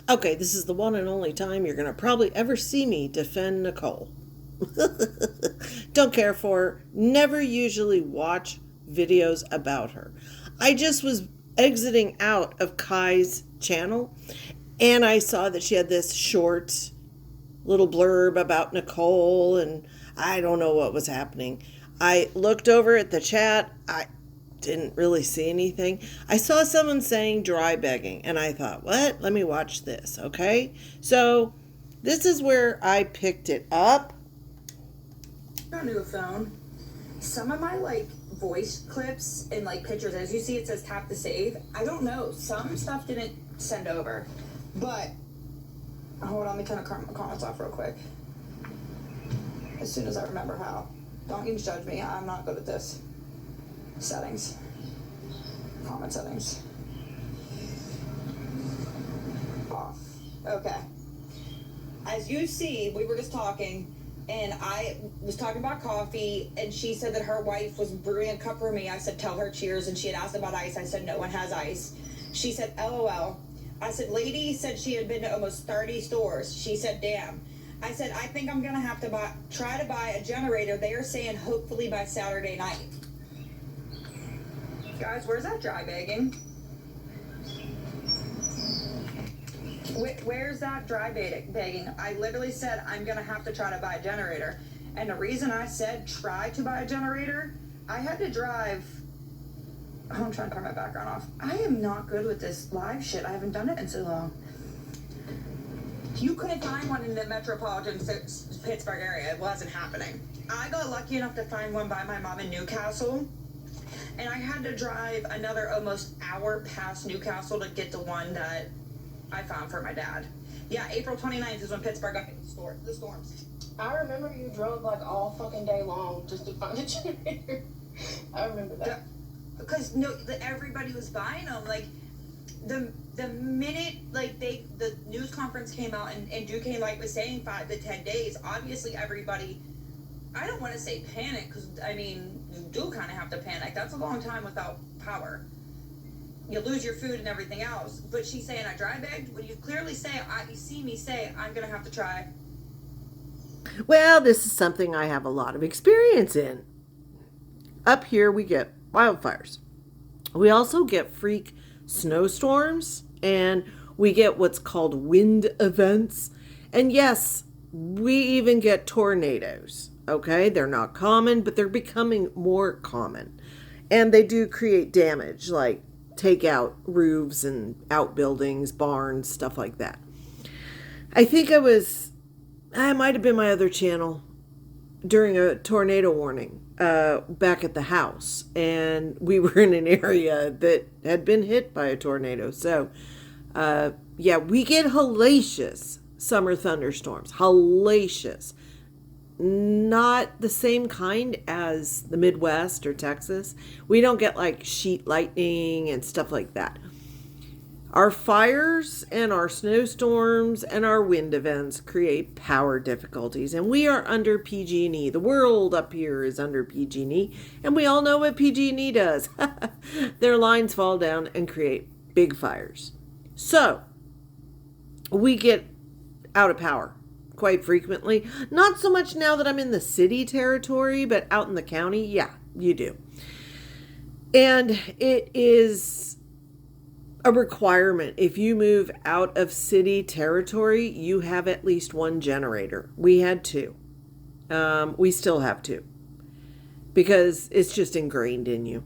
Okay, this is the one and only time you're going to probably ever see me defend Nicole. Don't care for her. Never usually watch videos about her. I just was exiting out of Kai's channel and I saw that she had this short little blurb about Nicole, and I don't know what was happening. I looked over at the chat. I didn't really see anything. I saw someone saying dry begging, and I thought, what? Let me watch this, okay? So, this is where I picked it up. A new phone. Some of my voice clips and pictures, as you see, it says tap to save. I don't know. Some stuff didn't send over, but hold on, let me turn the comments off real quick. As soon as I remember how. Don't even judge me. I'm not good at this. Settings. Comment settings. Off. Okay. As you see, we were just talking, and I was talking about coffee, and she said that her wife was brewing a cup for me. I said, tell her cheers, and she had asked about ice. I said, no one has ice. She said, LOL. I said, lady said she had been to almost 30 stores. She said, damn. I said, I think I'm going to have to try to buy a generator. They are saying hopefully by Saturday night. Guys, where's that dry bagging? Where's that dry bagging? I literally said I'm going to have to try to buy a generator. And the reason I said try to buy a generator, I had to drive... Oh, I'm trying to turn my background off. I am not good with this live shit. I haven't done it in so long. You couldn't find one in the metropolitan Pittsburgh area. It wasn't happening. I got lucky enough to find one by my mom in Newcastle. And I had to drive another almost hour past Newcastle to get the one that I found for my dad. Yeah, April 29th is when Pittsburgh got the storms. I remember you drove all fucking day long just to find a generator. I remember that. Because everybody was buying them. The minute the news conference came out and Duquesne was saying 5 to 10 days, obviously everybody, I don't want to say panic, because I mean you do kind of have to panic. That's a long time without power. You lose your food and everything else. But she's saying I dry bagged. When you clearly say, you see me say I'm gonna have to try. Well, this is something I have a lot of experience in. Up here we get wildfires. We also get freak snowstorms, and we get what's called wind events. And yes, we even get tornadoes. Okay, they're not common, but they're becoming more common. And they do create damage, like take out roofs and outbuildings, barns, stuff like that. I think I might have been my other channel during a tornado warning back at the house, and we were in an area that had been hit by a tornado. So yeah, we get hellacious summer thunderstorms. Hellacious. Not the same kind as the Midwest or Texas. We don't get sheet lightning and stuff like that. Our fires and our snowstorms and our wind events create power difficulties, and we are under PG&E. The world up here is under PG&E, and we all know what PG&E does. Their lines fall down and create big fires. So, we get out of power quite frequently. Not so much now that I'm in the city territory, but out in the county, yeah, you do. And it is a requirement. If you move out of city territory, you have at least one generator. We had two. We still have two, because it's just ingrained in you.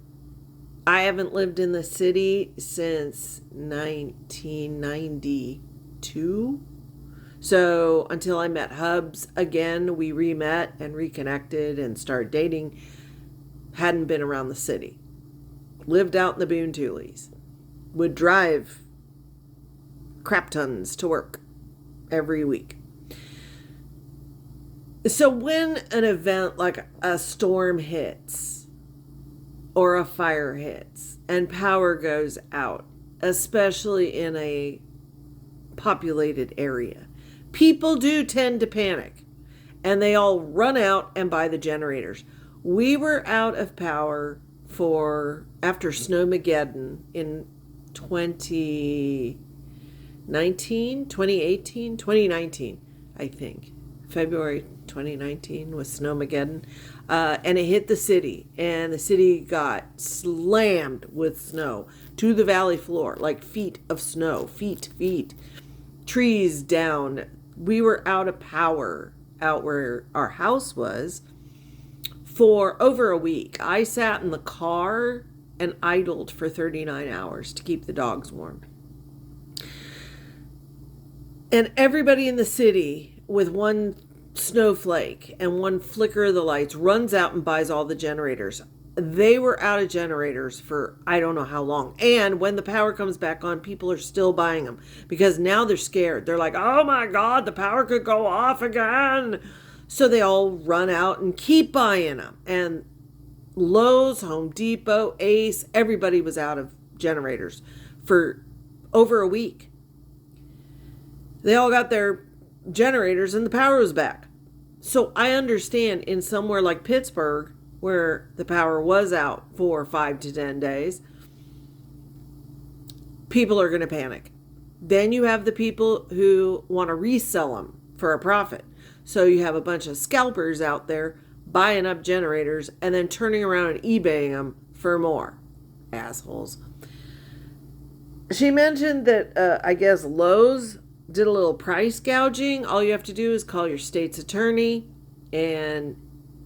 I haven't lived in the city since 1992. So until I met Hubs again, we re-met and reconnected and started dating. Hadn't been around the city. Lived out in the Boontoolies. Would drive crap tons to work every week. So when an event like a storm hits or a fire hits and power goes out, especially in a populated area, people do tend to panic and they all run out and buy the generators. We were out of power after Snowmageddon in 2010, 2019, I think. February 2019 was Snowmageddon. And it hit the city, and the city got slammed with snow to the valley floor, like feet of snow, feet, trees down. We were out of power out where our house was for over a week. I sat in the car and idled for 39 hours to keep the dogs warm. And everybody in the city, with one snowflake and one flicker of the lights, runs out and buys all the generators. They were out of generators for I don't know how long. And when the power comes back on, people are still buying them because now they're scared. They're like, oh my God, the power could go off again. So they all run out and keep buying them. And Lowe's, Home Depot, Ace, everybody was out of generators for over a week. They all got their generators and the power was back. So I understand in somewhere like Pittsburgh, where the power was out for 5 to 10 days, people are going to panic. Then you have the people who want to resell them for a profit. So you have a bunch of scalpers out there buying up generators and then turning around and eBaying them for more. Assholes. She mentioned that I guess Lowe's did a little price gouging. All you have to do is call your state's attorney, and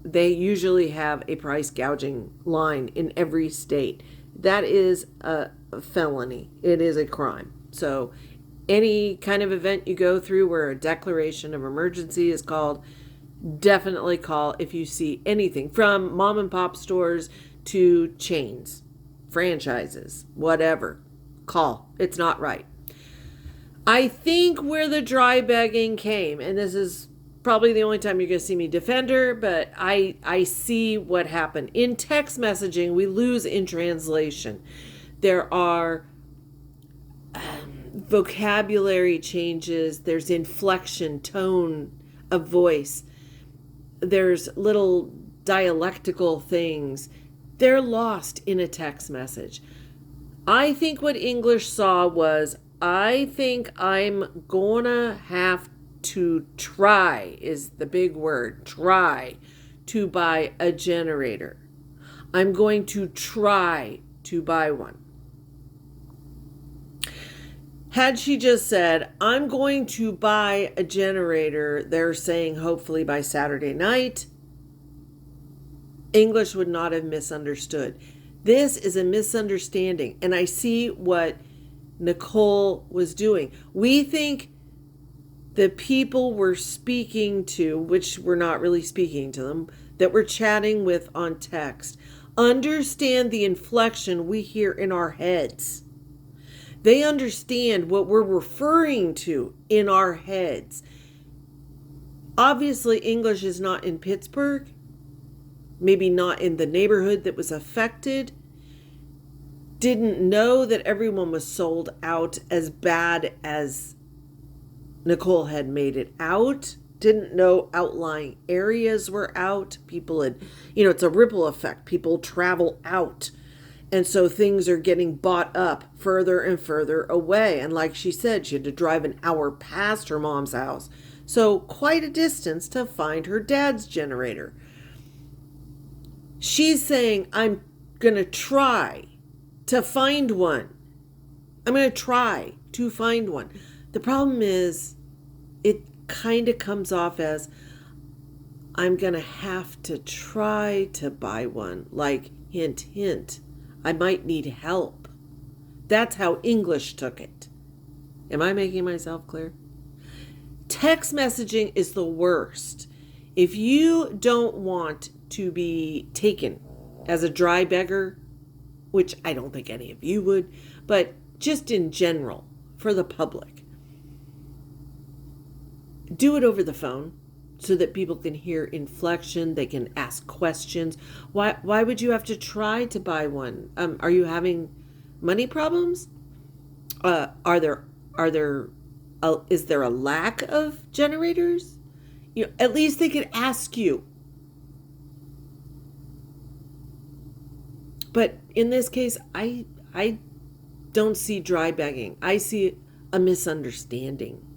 they usually have a price gouging line in every state. That is a felony. It is a crime. So any kind of event you go through where a declaration of emergency is called, definitely call if you see anything from mom and pop stores to chains, franchises, whatever. Call. It's not right. I think where the dry begging came, and this is probably the only time you're going to see me defend her, but I see what happened. In text messaging, we lose in translation. There are vocabulary changes. There's inflection, tone of voice. There's little dialectical things. They're lost in a text message. I think what English saw was, I think I'm gonna have to try, is the big word, try to buy a generator. I'm going to try to buy one. Had she just said, I'm going to buy a generator, they're saying hopefully by Saturday night, English would not have misunderstood. This is a misunderstanding, and I see what Nicole was doing. We think the people we're speaking to, which we're not really speaking to them, that we're chatting with on text, understand the inflection we hear in our heads. They understand what we're referring to in our heads. Obviously, English is not in Pittsburgh, maybe not in the neighborhood that was affected, didn't know that everyone was sold out as bad as Nicole had made it out, didn't know outlying areas were out. People had, it's a ripple effect. People travel out. And so things are getting bought up further and further away. And like she said, she had to drive an hour past her mom's house. So quite a distance to find her dad's generator. She's saying, I'm going to try to find one. I'm going to try to find one. The problem is it kind of comes off as, I'm going to have to try to buy one. Like, hint, hint, I might need help. That's how English took it. Am I making myself clear? Text messaging is the worst. If you don't want to be taken as a dry beggar, which I don't think any of you would, but just in general, for the public, do it over the phone so that people can hear inflection, they can ask questions. Why would you have to try to buy one? Are you having money problems? Is there a lack of generators? At least they could ask you. But in this case, I don't see dry begging. I see a misunderstanding.